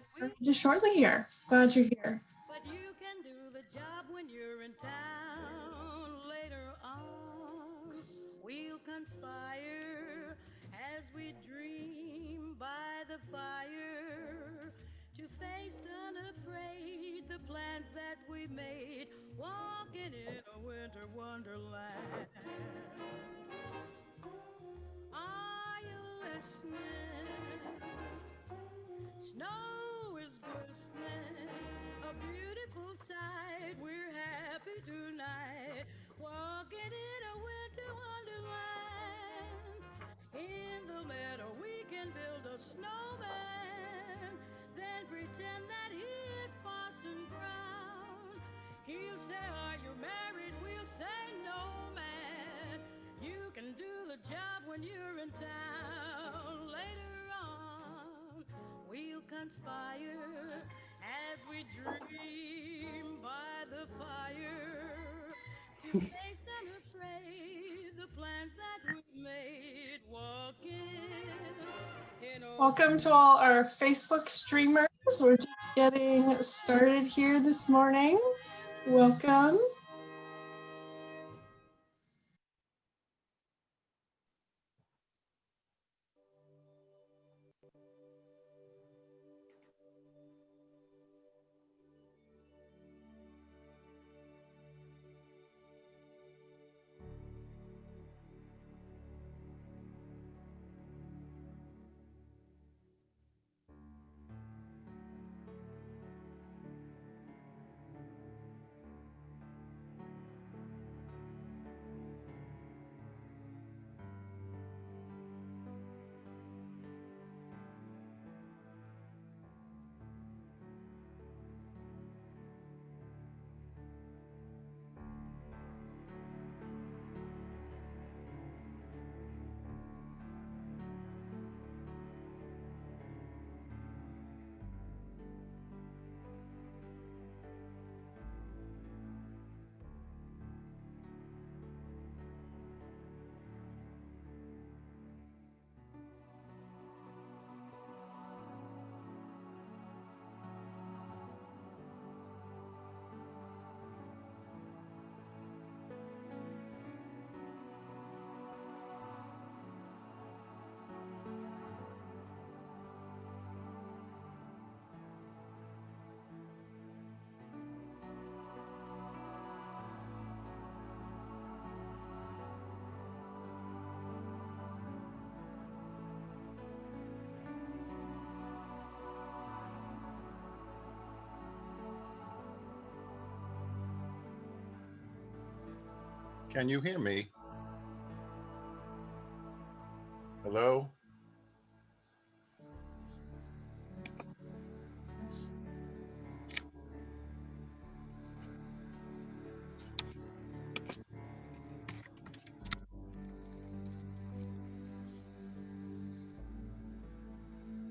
Started just shortly here. Glad you're here. But you can do the job when you're in town. Later on, we'll conspire as we dream by the fire to face unafraid the plans that we made, walking in a winter wonderland. Are you listening? Snow is glistening, a beautiful sight. We're happy tonight, walking in a winter wonderland. In the meadow we can build a snowman, then pretend that he is Parson Brown. He'll say, are you married? We'll say, no, man. You can do the job when you're in town. Later on, we'll conspire as we dream by the fire to face unafraid the plans that we made, walking in a... Welcome to all our Facebook streamers. We're just getting started here this morning. Welcome. Can you hear me? Hello?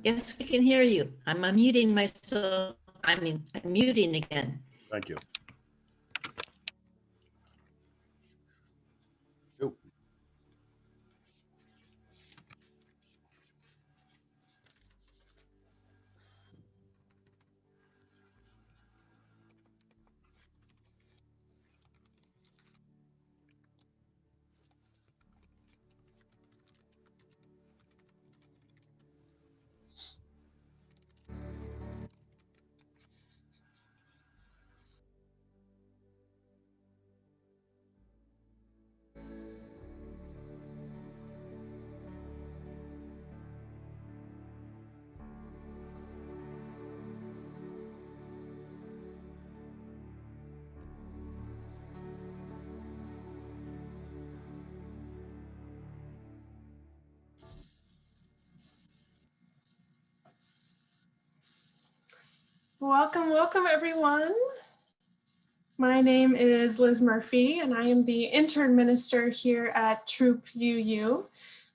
Yes, we can hear you. I'm unmuting myself. I'm muting again. Thank you. Oh. Welcome, welcome everyone. My name is Liz Murphy and I am the intern minister here at Throop UU.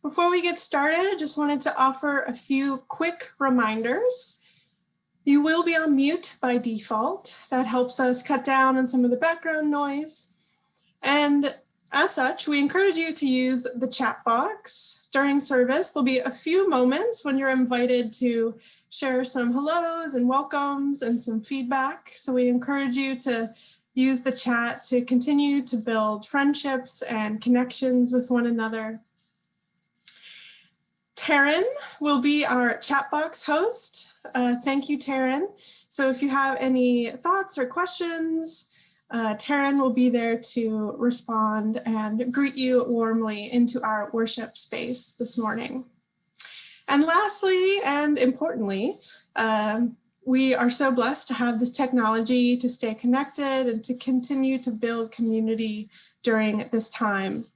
Before we get started, I just wanted to offer a few quick reminders. You will be on mute by default. That helps us cut down on some of the background noise. And As such, we encourage you to use the chat box during service. There'll be a few moments when you're invited to share some hellos and welcomes and some feedback. So we encourage you to use the chat to continue to build friendships and connections with one another. Taryn will be our chat box host. Thank you, Taryn. So if you have any thoughts or questions, Taryn will be there to respond and greet you warmly into our worship space this morning. And lastly, and importantly, we are so blessed to have this technology to stay connected and to continue to build community during this time.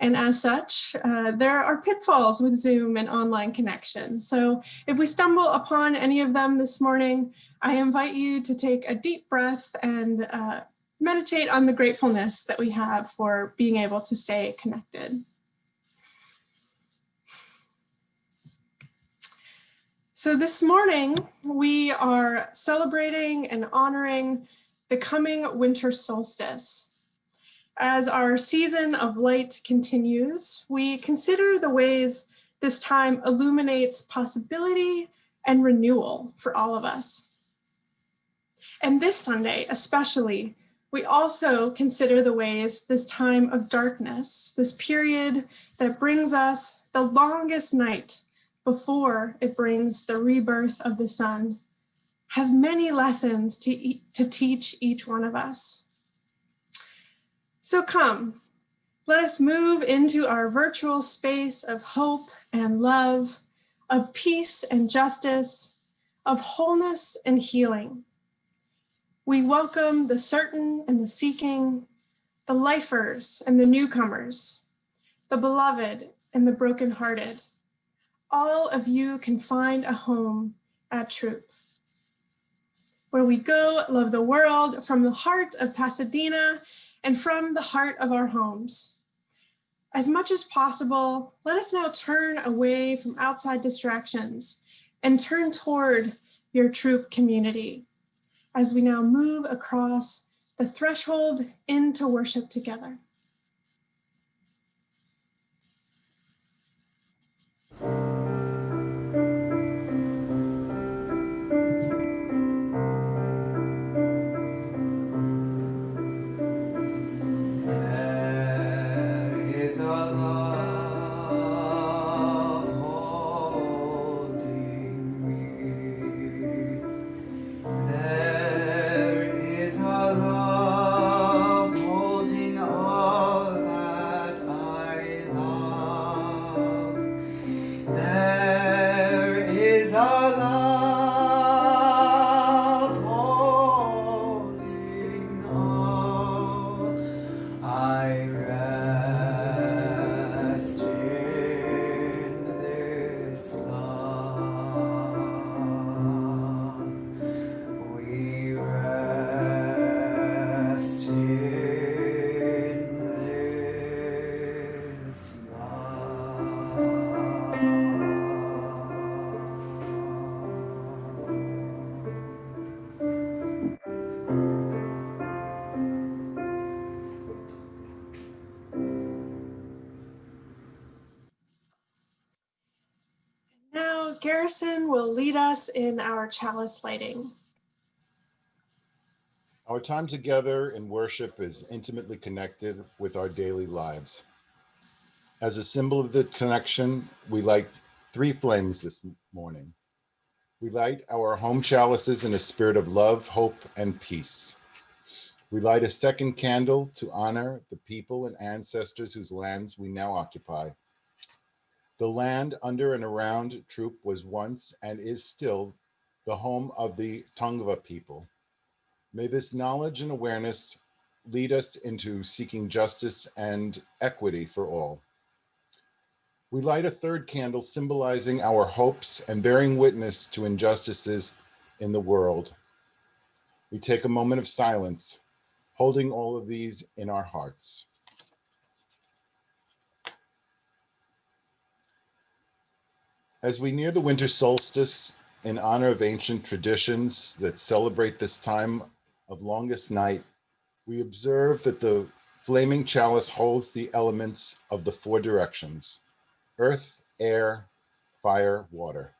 And as such, there are pitfalls with Zoom and online connection. So if we stumble upon any of them this morning, I invite you to take a deep breath and meditate on the gratefulness that we have for being able to stay connected. So this morning, we are celebrating and honoring the coming winter solstice. As our season of light continues, we consider the ways this time illuminates possibility and renewal for all of us. And this Sunday, especially, we also consider the ways this time of darkness, this period that brings us the longest night before it brings the rebirth of the sun, has many lessons to teach each one of us. So come, let us move into our virtual space of hope and love, of peace and justice, of wholeness and healing. We welcome the certain and the seeking, the lifers and the newcomers, the beloved and the brokenhearted. All of you can find a home at Throop, where we go love the world from the heart of Pasadena and from the heart of our homes. As much as possible, let us now turn away from outside distractions and turn toward your Throop community as we now move across the threshold into worship together. Now, Garrison will lead us in our chalice lighting. Our time together in worship is intimately connected with our daily lives. As a symbol of the connection, we light 3 flames this morning. We light our home chalices in a spirit of love, hope, and peace. We light a second candle to honor the people and ancestors whose lands we now occupy. The land under and around Throop was once and is still the home of the Tongva people. May this knowledge and awareness lead us into seeking justice and equity for all. We light a third candle symbolizing our hopes and bearing witness to injustices in the world. We take a moment of silence, holding all of these in our hearts. As we near the winter solstice, in honor of ancient traditions that celebrate this time of longest night, we observe that the flaming chalice holds the elements of the four directions: earth, air, fire, water.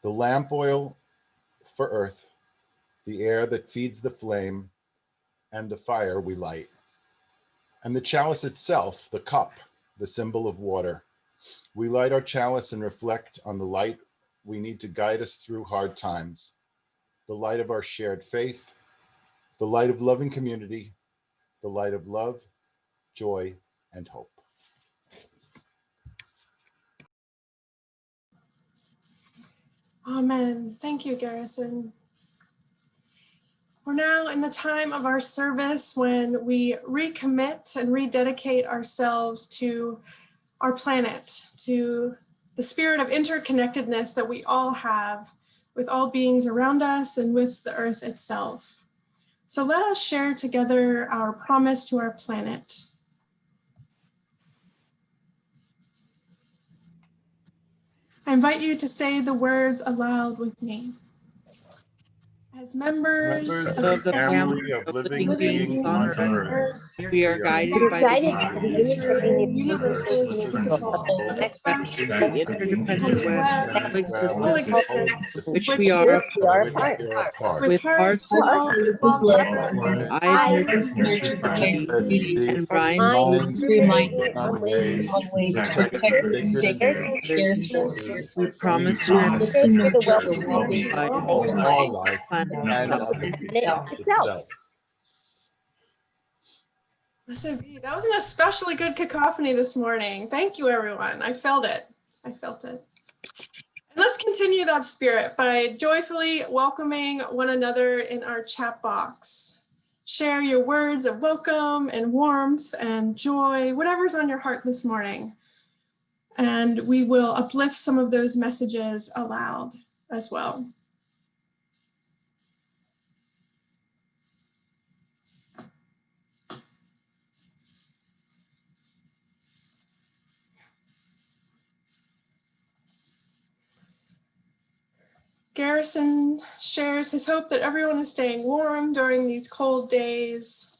The lamp oil for earth, the air that feeds the flame, and the fire we light. And the chalice itself, the cup, the symbol of water. We light our chalice and reflect on the light we need to guide us through hard times, the light of our shared faith, the light of loving community, the light of love, joy, and hope. Amen. Thank you, Garrison. We're now in the time of our service when we recommit and rededicate ourselves to our planet, to the spirit of interconnectedness that we all have with all beings around us and with the earth itself. So let us share together our promise to our planet. I invite you to say the words aloud with me. As members of the family of living beings on earth, We are guided by the the universe's principles, respect the the interdependent web of coexistence, which we are a part. with with hearts full of love, eyes nurtured by beauty, and minds streamlined on ways to protect sacred and scarce resources. we promise to Promise nurture to the nurture the well-being well-being of of all life planet and itself. of itself. Listen, that was an especially good cacophony this morning. Thank you, everyone. I felt it. I felt it. And let's continue that spirit by joyfully welcoming one another in our chat box. Share your words of welcome and warmth and joy, whatever's on your heart this morning. And we will uplift some of those messages aloud as well. Garrison shares his hope that everyone is staying warm during these cold days.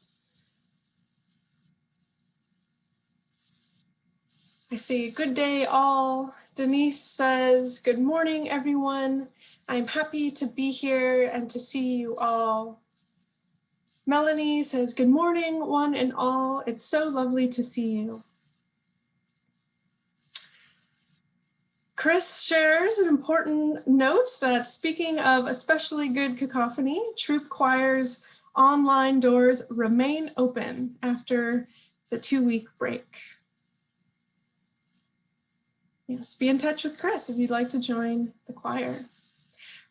I see good day all. Denise says, good morning, everyone. I'm happy to be here and to see you all. Melanie says, good morning, one and all. It's so lovely to see you. Chris shares an important note that speaking of especially good cacophony, Throop Choir's online doors remain open after the 2-week break. Yes, be in touch with Chris if you'd like to join the choir.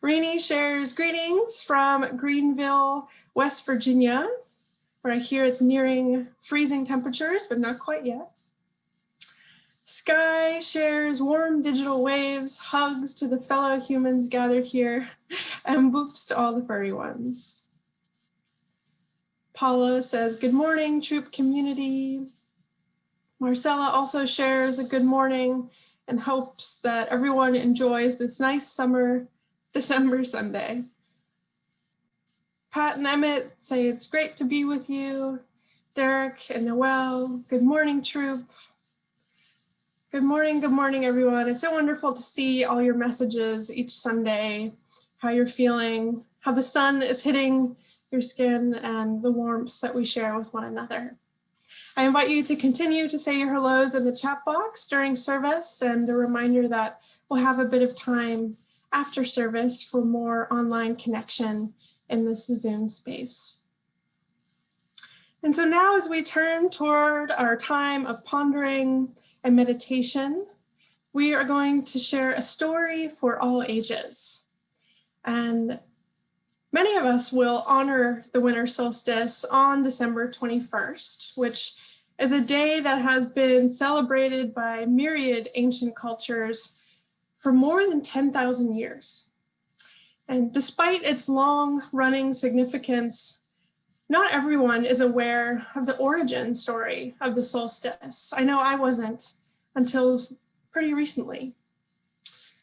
Rini shares greetings from Greenville, West Virginia, where I hear it's nearing freezing temperatures, but not quite yet. Sky shares warm digital waves, hugs to the fellow humans gathered here, and boops to all the furry ones. Paula says, good morning, Throop community. Marcella also shares a good morning and hopes that everyone enjoys this nice summer December Sunday. Pat and Emmett say it's great to be with you. Derek and Noel, good morning, Throop. Good morning, everyone. It's so wonderful to see all your messages each Sunday, how you're feeling, how the sun is hitting your skin, and the warmth that we share with one another. I invite you to continue to say your hellos in the chat box during service, and a reminder that we'll have a bit of time after service for more online connection in this Zoom space. And so now as we turn toward our time of pondering and meditation, we are going to share a story for all ages. And many of us will honor the winter solstice on December 21st, which is a day that has been celebrated by myriad ancient cultures for more than 10,000 years. And despite its long-running significance, not everyone is aware of the origin story of the solstice. I know I wasn't until pretty recently.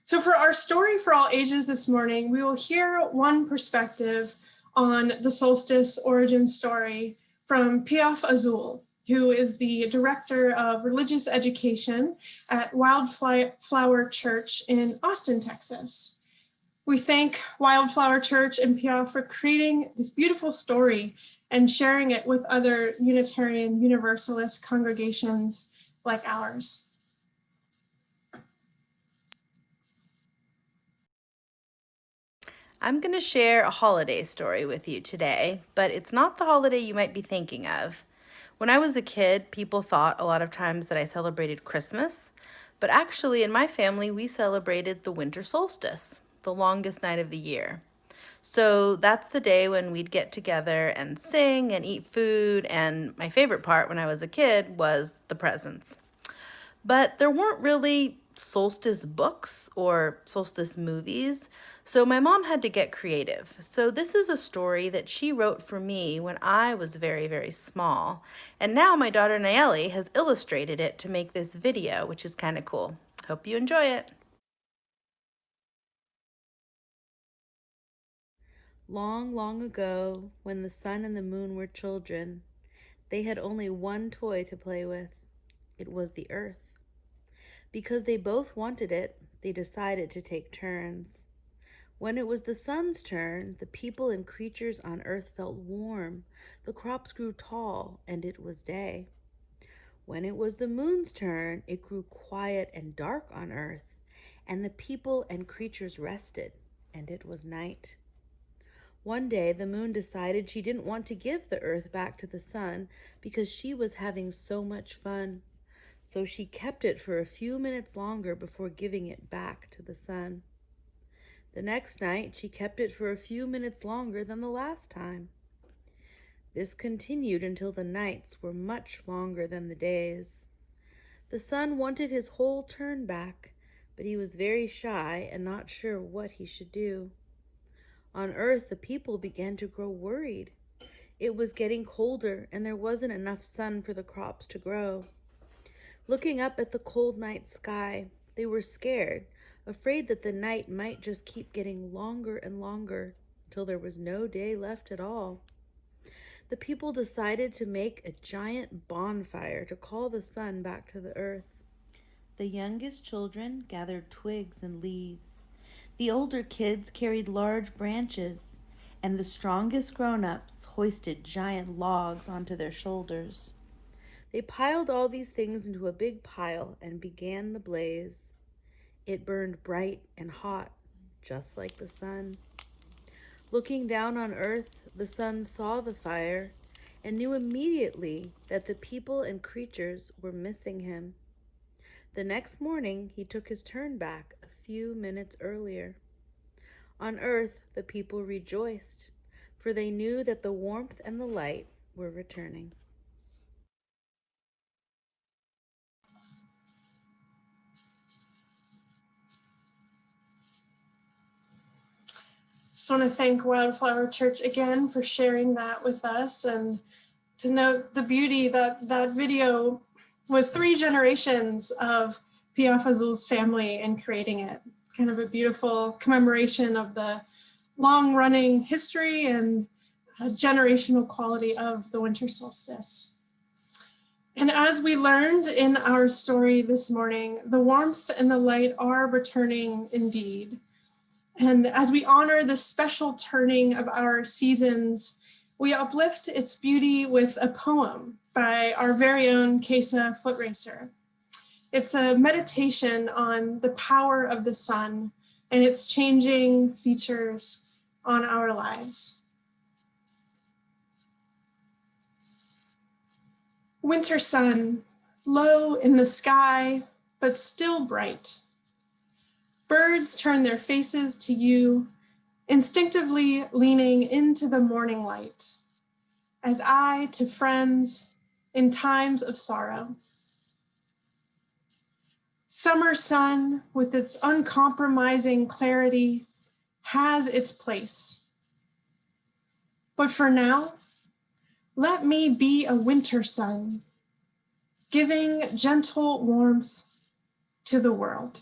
So for our story for all ages this morning, we will hear one perspective on the solstice origin story from Piaf Azul, who is the Director of Religious Education at Wildflower Church in Austin, Texas. We thank Wildflower Church and Pia for creating this beautiful story and sharing it with other Unitarian Universalist congregations like ours. I'm going to share a holiday story with you today, but it's not the holiday you might be thinking of. When I was a kid, people thought a lot of times that I celebrated Christmas, but actually in my family, we celebrated the winter solstice, the longest night of the year. So that's the day when we'd get together and sing and eat food, and my favorite part when I was a kid was the presents. But there weren't really solstice books or solstice movies, so my mom had to get creative. So this is a story that she wrote for me when I was very, very small. And now my daughter Nayeli has illustrated it to make this video, which is kind of cool. Hope you enjoy it. Long, long ago, when the sun and the moon were children, they had only one toy to play with. It was the earth. Because they both wanted it, they decided to take turns. When it was the sun's turn, the people and creatures on earth felt warm, the crops grew tall, and it was day. When it was the moon's turn, it grew quiet and dark on earth, and the people and creatures rested, and it was night. One day, the moon decided she didn't want to give the earth back to the sun because she was having so much fun. So she kept it for a few minutes longer before giving it back to the sun. The next night, she kept it for a few minutes longer than the last time. This continued until the nights were much longer than the days. The sun wanted his whole turn back, but he was very shy and not sure what he should do. On earth, the people began to grow worried. It was getting colder, and there wasn't enough sun for the crops to grow. Looking up at the cold night sky, they were scared, afraid that the night might just keep getting longer and longer until there was no day left at all. The people decided to make a giant bonfire to call the sun back to the earth. The youngest children gathered twigs and leaves. The older kids carried large branches, and the strongest grown-ups hoisted giant logs onto their shoulders. They piled all these things into a big pile and began the blaze. It burned bright and hot, just like the sun. Looking down on earth, the sun saw the fire and knew immediately that the people and creatures were missing him. The next morning, he took his turn back a few minutes earlier. On earth, the people rejoiced, for they knew that the warmth and the light were returning. Just want to thank Wildflower Church again for sharing that with us, and to note the beauty that that video was 3 generations of Piaf Azul's family in creating it. Kind of a beautiful commemoration of the long-running history and generational quality of the winter solstice. And as we learned in our story this morning, the warmth and the light are returning indeed. And as we honor the special turning of our seasons, we uplift its beauty with a poem by our very own Kesa Footracer. It's a meditation on the power of the sun and its changing features on our lives. Winter sun, low in the sky, but still bright. Birds turn their faces to you, instinctively leaning into the morning light, as I to friends in times of sorrow. Summer sun, with its uncompromising clarity, has its place. But for now, let me be a winter sun, giving gentle warmth to the world.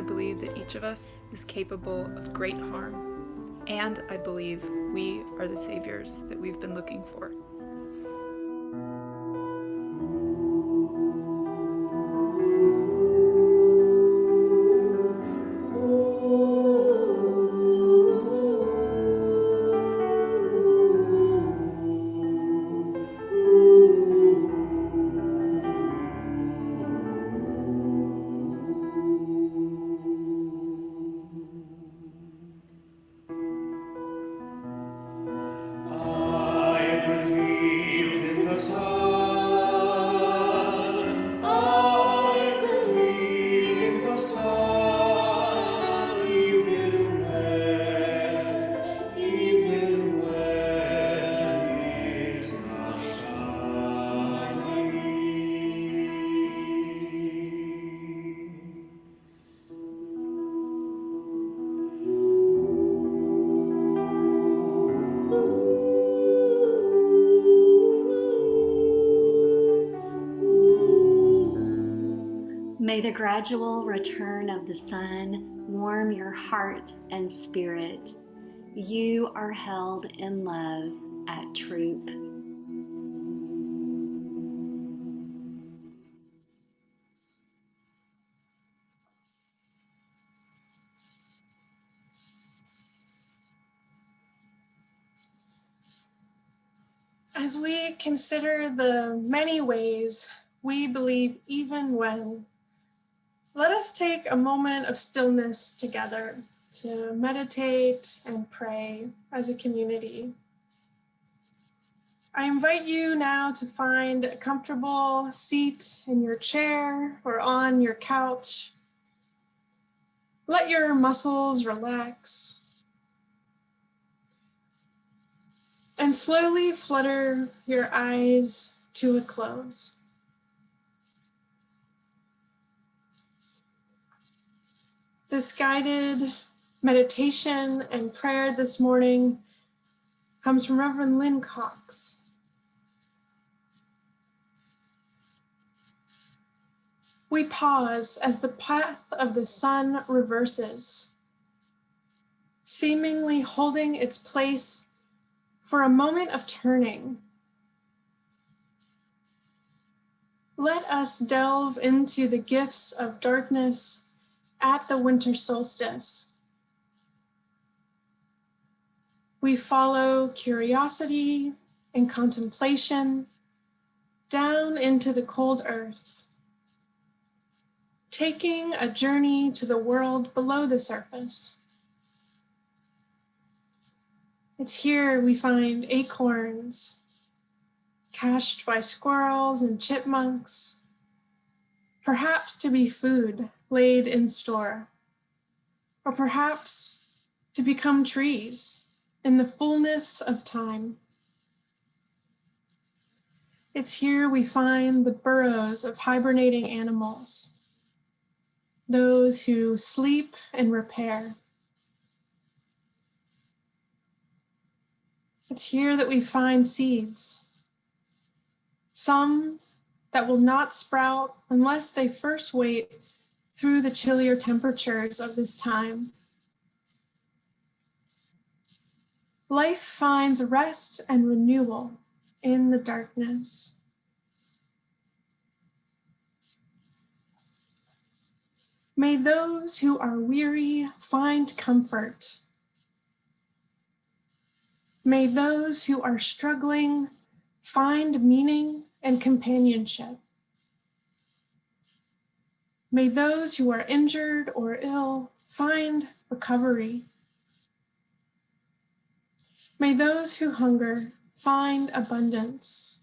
believe that each of us is capable of great harm, and I believe we are the saviors that we've been looking for. May the gradual return of the sun warm your heart and spirit. You are held in love at Throop. As we consider the many ways we believe even when, let us take a moment of stillness together to meditate and pray as a community. I invite you now to find a comfortable seat in your chair or on your couch. Let your muscles relax and slowly flutter your eyes to a close. This guided meditation and prayer this morning comes from Reverend Lynn Cox. We pause as the path of the sun reverses, seemingly holding its place for a moment of turning. Let us delve into the gifts of darkness at the winter solstice. We follow curiosity and contemplation down into the cold earth, taking a journey to the world below the surface. It's here we find acorns, cached by squirrels and chipmunks, perhaps to be food laid in store, or perhaps to become trees in the fullness of time. It's here we find the burrows of hibernating animals, those who sleep and repair. It's here that we find seeds, some that will not sprout unless they first wait through the chillier temperatures of this time. Life finds rest and renewal in the darkness. May those who are weary find comfort. May those who are struggling find meaning and companionship. May those who are injured or ill find recovery. May those who hunger find abundance.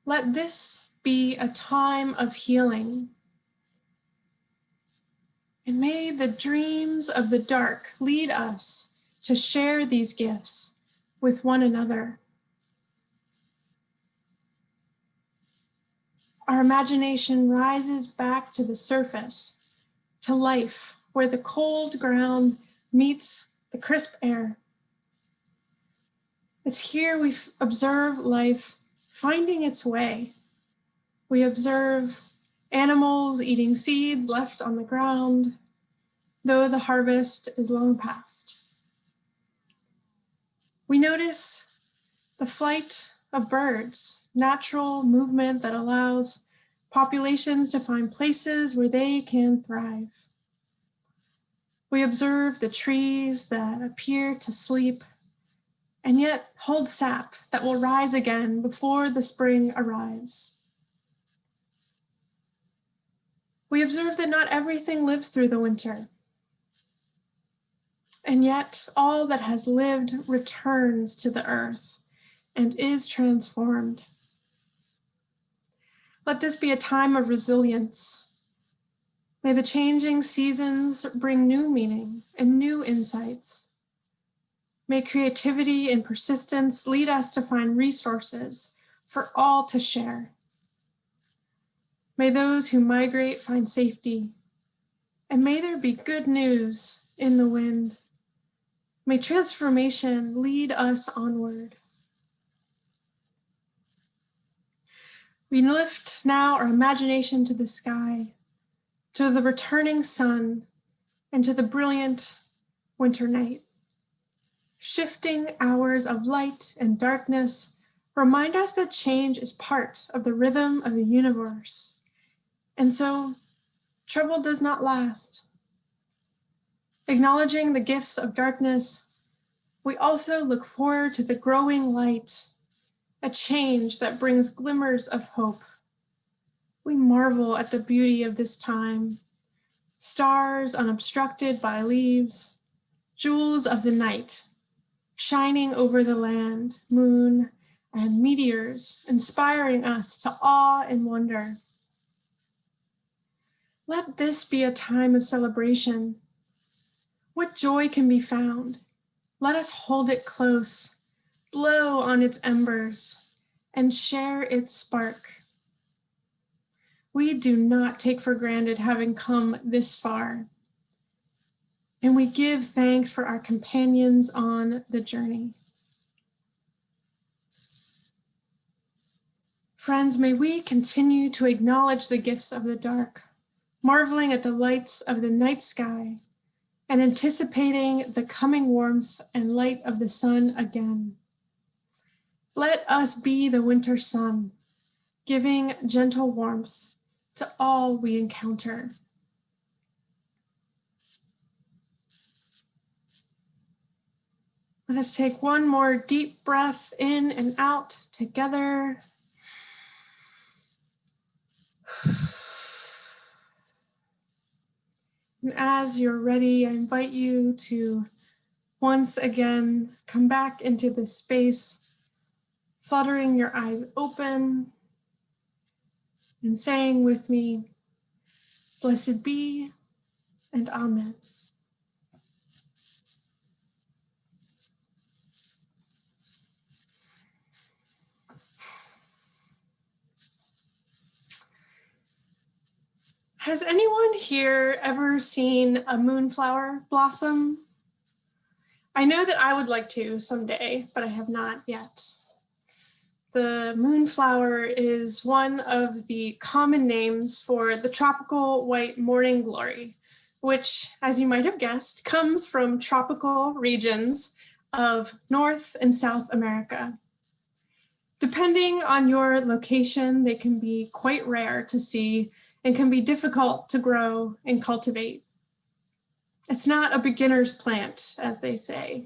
Let this be a time of healing. And may the dreams of the dark lead us to share these gifts with one another. Our imagination rises back to the surface, to life, where the cold ground meets the crisp air. It's here we observe life finding its way. We observe animals eating seeds left on the ground, though the harvest is long past. We notice the flight of birds, natural movement that allows populations to find places where they can thrive. We observe the trees that appear to sleep and yet hold sap that will rise again before the spring arrives. We observe that not everything lives through the winter, and yet all that has lived returns to the earth and is transformed. Let this be a time of resilience. May the changing seasons bring new meaning and new insights. May creativity and persistence lead us to find resources for all to share. May those who migrate find safety, and may there be good news in the wind. May transformation lead us onward. We lift now our imagination to the sky, to the returning sun, and to the brilliant winter night. Shifting hours of light and darkness remind us that change is part of the rhythm of the universe, and so trouble does not last. Acknowledging the gifts of darkness, we also look forward to the growing light, a change that brings glimmers of hope. We marvel at the beauty of this time, stars unobstructed by leaves, jewels of the night, shining over the land, moon, and meteors, inspiring us to awe and wonder. Let this be a time of celebration. What joy can be found? Let us hold it close, blow on its embers, and share its spark. We do not take for granted having come this far, and we give thanks for our companions on the journey. Friends, may we continue to acknowledge the gifts of the dark, marveling at the lights of the night sky, and anticipating the coming warmth and light of the sun again. Let us be the winter sun, giving gentle warmth to all we encounter. Let us take one more deep breath in and out together. And as you're ready, I invite you to once again come back into this space, fluttering your eyes open and saying with me, "Blessed be and Amen." Has anyone here ever seen a moonflower blossom? I know that I would like to someday, but I have not yet. The moonflower is one of the common names for the tropical white morning glory, which, as you might have guessed, comes from tropical regions of North and South America. Depending on your location, they can be quite rare to see and can be difficult to grow and cultivate. It's not a beginner's plant, as they say.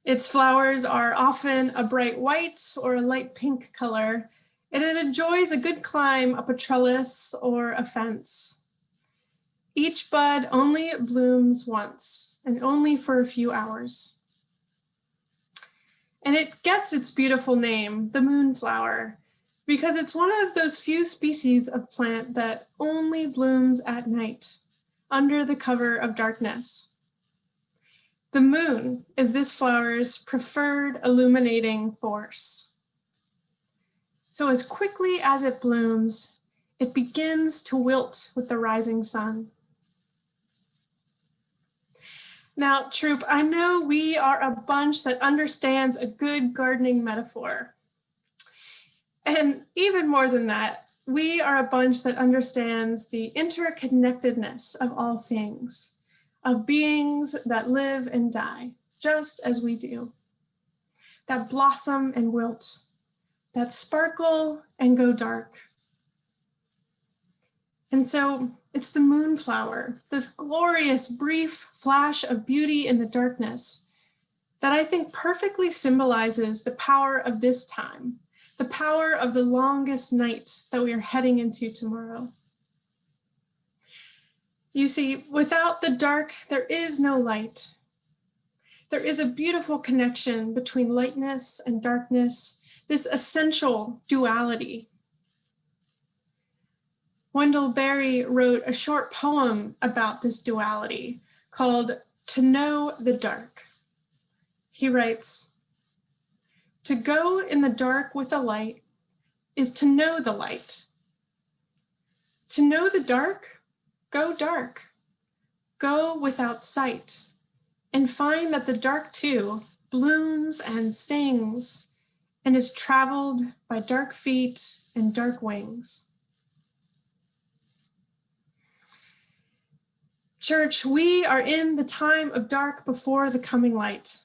Its flowers are often a bright white or a light pink color, and it enjoys a good climb up a trellis or a fence. Each bud only blooms once, and only for a few hours. And it gets its beautiful name, the moonflower, because it's one of those few species of plant that only blooms at night, under the cover of darkness. The moon is this flower's preferred illuminating force. So as quickly as it blooms, it begins to wilt with the rising sun. Now, Throop, I know we are a bunch that understands a good gardening metaphor. And even more than that, we are a bunch that understands the interconnectedness of all things, of beings that live and die, just as we do, that blossom and wilt, that sparkle and go dark. And so it's the moonflower, this glorious brief flash of beauty in the darkness, that I think perfectly symbolizes the power of this time, the power of the longest night that we are heading into tomorrow. You see, without the dark, there is no light. There is a beautiful connection between lightness and darkness, this essential duality. Wendell Berry wrote a short poem about this duality called "To Know the Dark." He writes, "To go in the dark with a light is to know the light. To know the dark, go dark. Go without sight, and find that the dark too blooms and sings and is traveled by dark feet and dark wings." Church, we are in the time of dark before the coming light.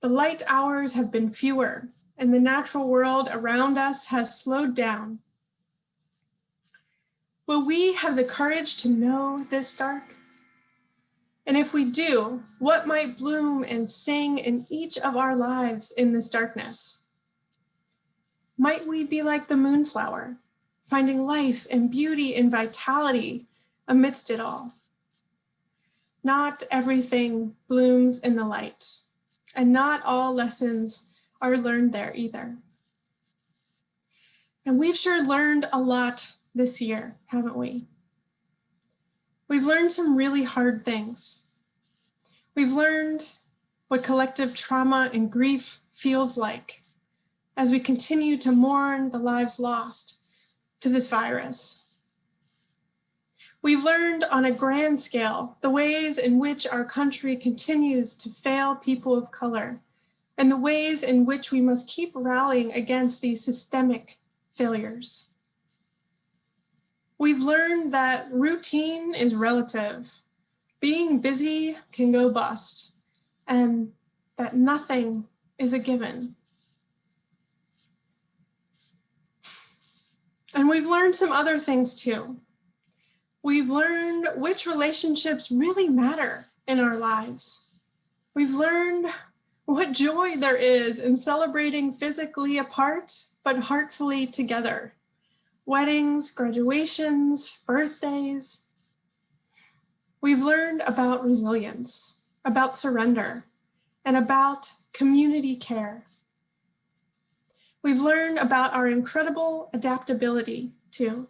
The light hours have been fewer, and the natural world around us has slowed down. Will we have the courage to know this dark? And if we do, what might bloom and sing in each of our lives in this darkness? Might we be like the moonflower, finding life and beauty and vitality amidst it all? Not everything blooms in the light, and not all lessons are learned there either. And we've sure learned a lot this year, haven't we? We've learned some really hard things. We've learned what collective trauma and grief feels like as we continue to mourn the lives lost to this virus. We've learned on a grand scale the ways in which our country continues to fail people of color and the ways in which we must keep rallying against these systemic failures. We've learned that routine is relative. Being busy can go bust, and that nothing is a given. And we've learned some other things too. We've learned which relationships really matter in our lives. We've learned what joy there is in celebrating physically apart, but heartfully together. Weddings, graduations, birthdays. We've learned about resilience, about surrender, and about community care. We've learned about our incredible adaptability too.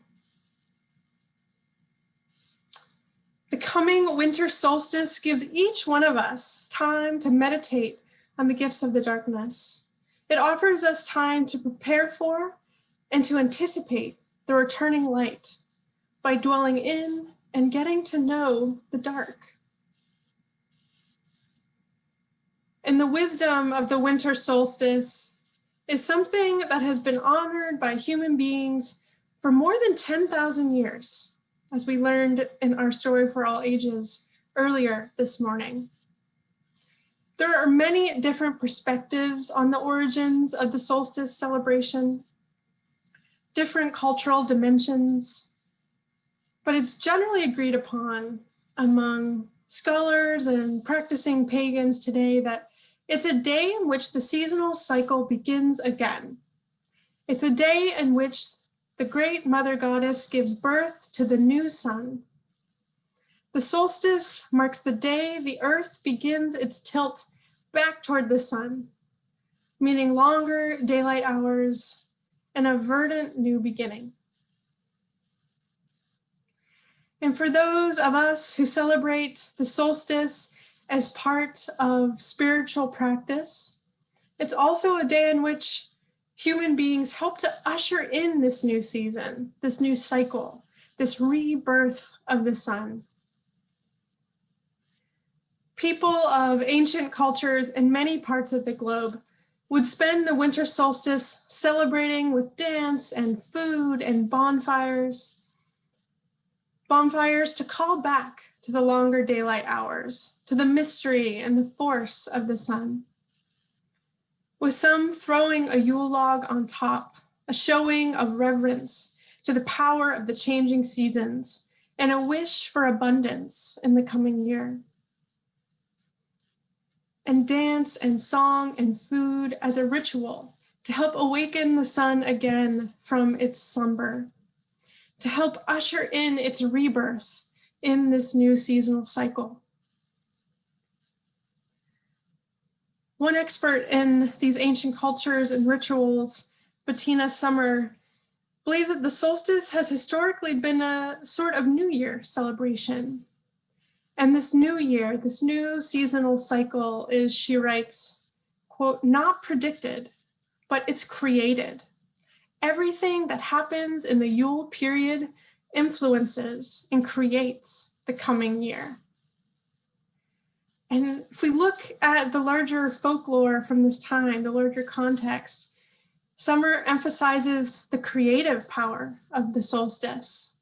The coming winter solstice gives each one of us time to meditate on the gifts of the darkness. It offers us time to prepare for and to anticipate the returning light by dwelling in and getting to know the dark. And the wisdom of the winter solstice is something that has been honored by human beings for more than 10,000 years, as we learned in our Story for All Ages earlier this morning. There are many different perspectives on the origins of the solstice celebration, different cultural dimensions, but it's generally agreed upon among scholars and practicing pagans today that it's a day in which the seasonal cycle begins again. It's a day in which the great mother goddess gives birth to the new sun. The solstice marks the day the earth begins its tilt back toward the sun, meaning longer daylight hours and a verdant new beginning. And for those of us who celebrate the solstice as part of spiritual practice, it's also a day in which human beings help to usher in this new season, this new cycle, this rebirth of the sun. People of ancient cultures in many parts of the globe would spend the winter solstice celebrating with dance and food and bonfires. Bonfires to call back to the longer daylight hours, to the mystery and the force of the sun. With some throwing a Yule log on top, a showing of reverence to the power of the changing seasons, and a wish for abundance in the coming year. And dance and song and food as a ritual to help awaken the sun again from its slumber, to help usher in its rebirth in this new seasonal cycle. One expert in these ancient cultures and rituals, Bettina Summer, believes that the solstice has historically been a sort of New Year celebration. And this new year, this new seasonal cycle is, she writes, quote, not predicted, but it's created. Everything that happens in the Yule period influences and creates the coming year. And if we look at the larger folklore from this time, the larger context, Summer emphasizes the creative power of the solstice.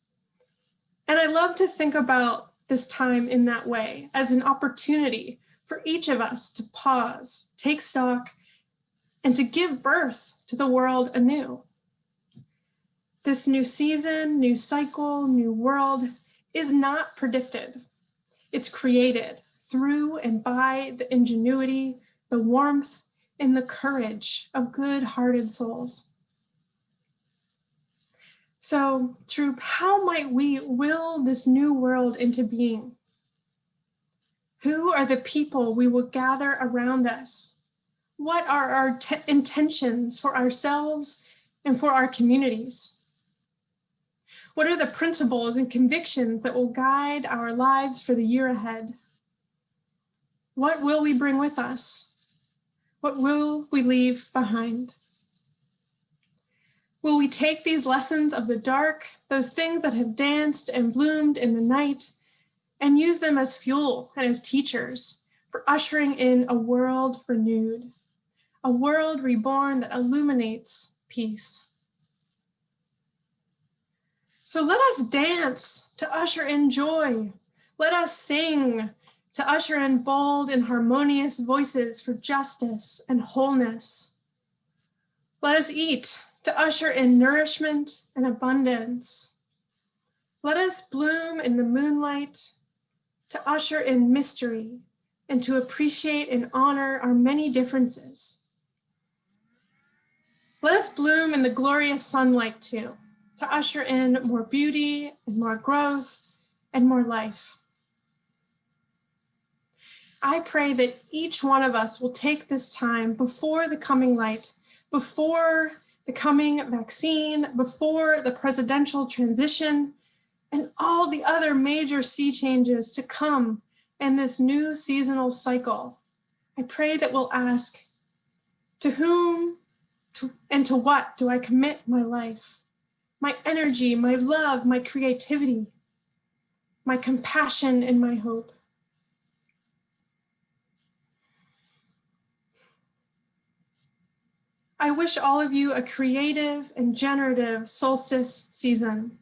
And I love to think about this time in that way, as an opportunity for each of us to pause, take stock, and to give birth to the world anew. This new season, new cycle, new world is not predicted. It's created through and by the ingenuity, the warmth, and the courage of good-hearted souls. So, Throop, how might we will this new world into being? Who are the people we will gather around us? What are our intentions for ourselves and for our communities? What are the principles and convictions that will guide our lives for the year ahead? What will we bring with us? What will we leave behind? Will we take these lessons of the dark, those things that have danced and bloomed in the night, and use them as fuel and as teachers for ushering in a world renewed, a world reborn that illuminates peace? So let us dance to usher in joy. Let us sing to usher in bold and harmonious voices for justice and wholeness. Let us eat to usher in nourishment and abundance. Let us bloom in the moonlight to usher in mystery and to appreciate and honor our many differences. Let us bloom in the glorious sunlight too, to usher in more beauty and more growth and more life. I pray that each one of us will take this time before the coming light, before the coming vaccine, before the presidential transition, and all the other major sea changes to come in this new seasonal cycle. I pray that we'll ask, to whom and to what do I commit my life, my energy, my love, my creativity, my compassion, and my hope? I wish all of you a creative and generative solstice season,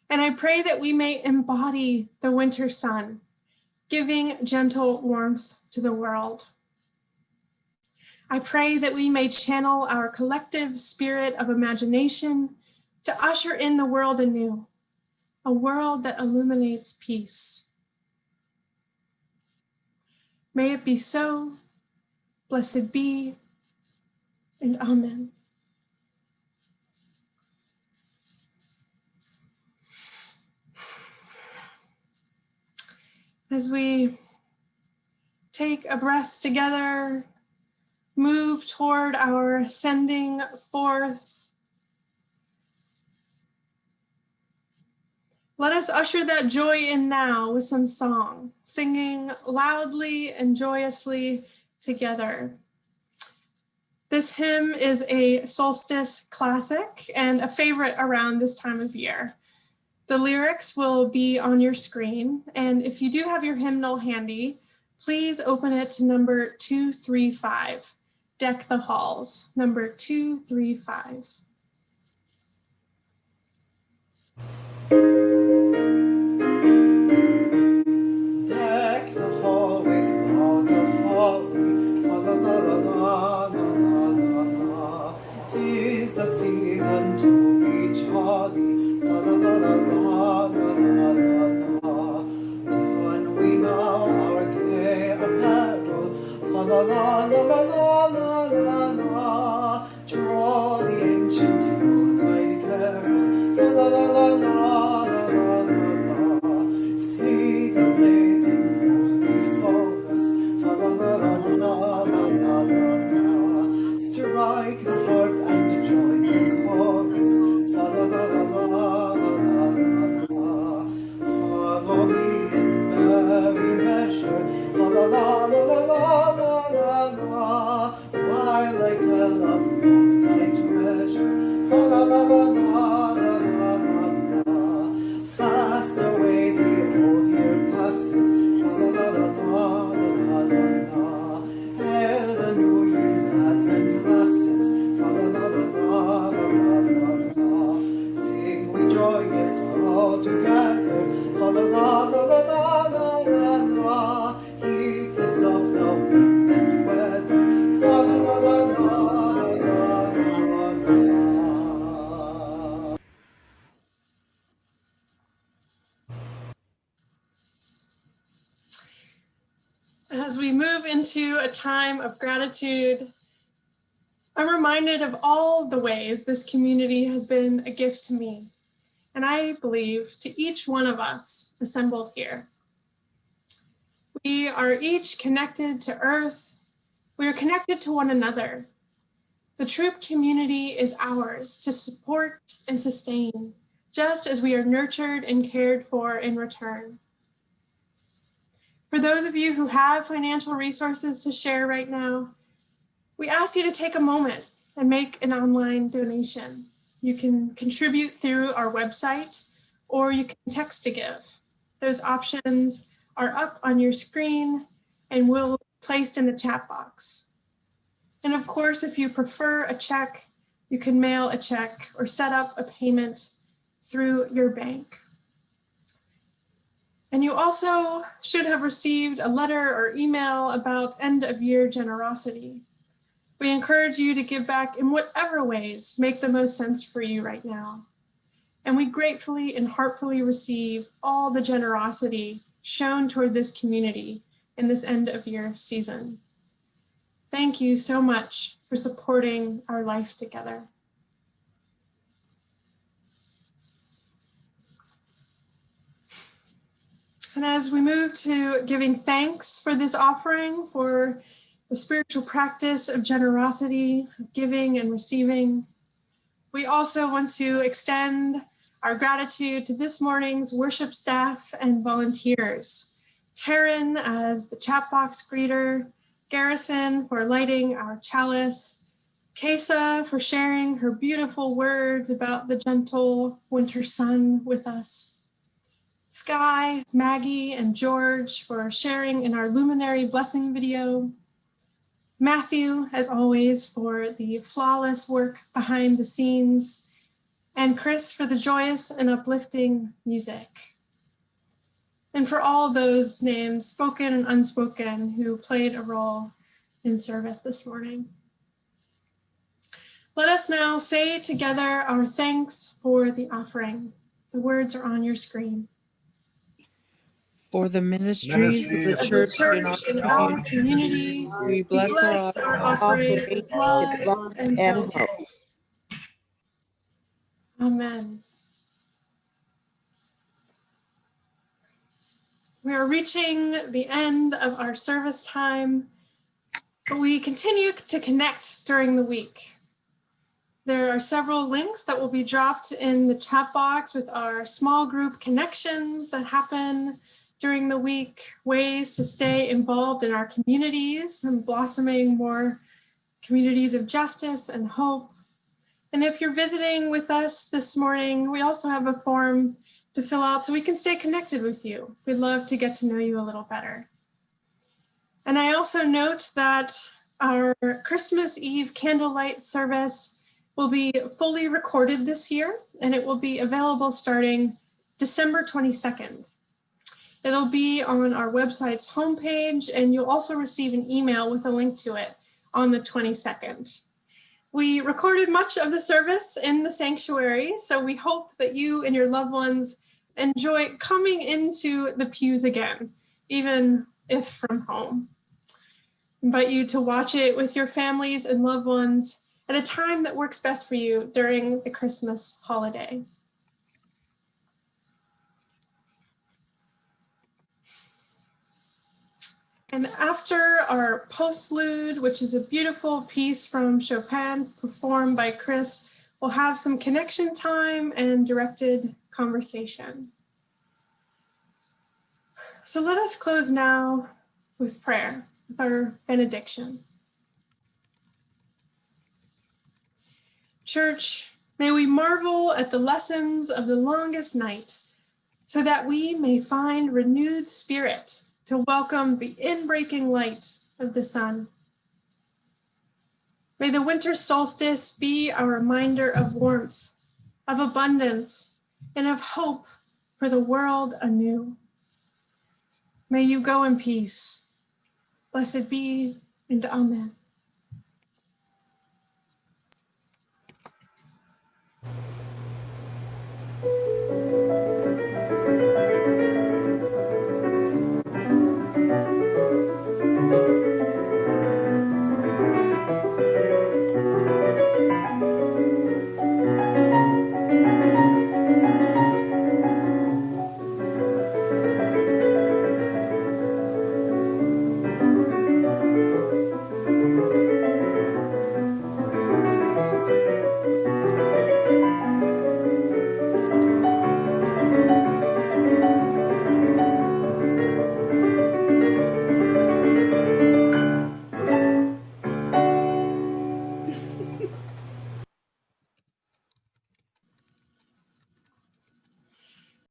and I pray that we may embody the winter sun, giving gentle warmth to the world. I pray that we may channel our collective spirit of imagination to usher in the world anew, a world that illuminates peace. May it be so. Blessed be, and amen. As we take a breath together, move toward our sending forth, let us usher that joy in now with some song, singing loudly and joyously together. This hymn is a solstice classic and a favorite around this time of year. The lyrics will be on your screen, and if you do have your hymnal handy, please open it to number 235. Deck the Halls, number 235. Deck the hall with boughs of holly, fa la la la la la la la la. 'Tis the season to be jolly, fa la la la la la la la la. Don we now our gay apparel, fa la la la la la la la la. Draw the ancient Yuletide carol, fa la la la la la la la la. See the blazing Yule before us, fa la la la la la la la la. Strike the harp and join the chorus, fa la la la la la la la la. Follow me in merry measure, fa la la la la la la la la. While I tell of Yuletide treasure, fa la la la la la la la la. Fast away the old year passes, fa la la la la la la la. Hail the new year, lads and lasses, fa la la la la la la la. Sing we joyous all together, fa la la la la la la la la. Heedless of the wind and weather, fa la la la la la la la la. As we move into a time of gratitude, I'm reminded of all the ways this community has been a gift to me, and I believe to each one of us assembled here. We are each connected to Earth. We are connected to one another. The Throop community is ours to support and sustain, just as we are nurtured and cared for in return. For those of you who have financial resources to share right now, we ask you to take a moment and make an online donation. You can contribute through our website, or you can text to give. Those options are up on your screen and will be placed in the chat box. And of course, if you prefer a check, you can mail a check or set up a payment through your bank. And you also should have received a letter or email about end of year generosity. We encourage you to give back in whatever ways make the most sense for you right now. And we gratefully and heartfully receive all the generosity shown toward this community in this end of year season. Thank you so much for supporting our life together. And as we move to giving thanks for this offering, for the spiritual practice of generosity, of giving and receiving, we also want to extend our gratitude to this morning's worship staff and volunteers. Taryn as the chat box greeter, Garrison for lighting our chalice, Kesa for sharing her beautiful words about the gentle winter sun with us, Sky, Maggie, and George for sharing in our luminary blessing video, Matthew, as always, for the flawless work behind the scenes, and Chris for the joyous and uplifting music. And for all those names, spoken and unspoken, who played a role in service this morning. Let us now say together our thanks for the offering. The words are on your screen. For the ministries of the church in our community, we bless our offering with love and hope. Amen. We are reaching the end of our service time, but we continue to connect during the week. There are several links that will be dropped in the chat box with our small group connections that happen during the week, ways to stay involved in our communities and blossoming more communities of justice and hope. And if you're visiting with us this morning, we also have a form to fill out so we can stay connected with you. We'd love to get to know you a little better. And I also note that Our Christmas Eve candlelight service will be fully recorded this year, and it will be available starting December 22nd. It'll be on our website's homepage, and you'll also receive an email with a link to it on the 22nd. We recorded much of the service in the sanctuary, so we hope that you and your loved ones enjoy coming into the pews again, even if from home. I invite you to watch it with your families and loved ones at a time that works best for you during the Christmas holiday. And after our postlude, which is a beautiful piece from Chopin performed by Chris, we'll have some connection time and directed conversation. So let us close now with prayer, with our benediction. Church, may we marvel at the lessons of the longest night, so that we may find renewed spirit to welcome the inbreaking light of the sun. May the winter solstice be a reminder of warmth, of abundance, and of hope for the world anew. May you go in peace. Blessed be, and amen.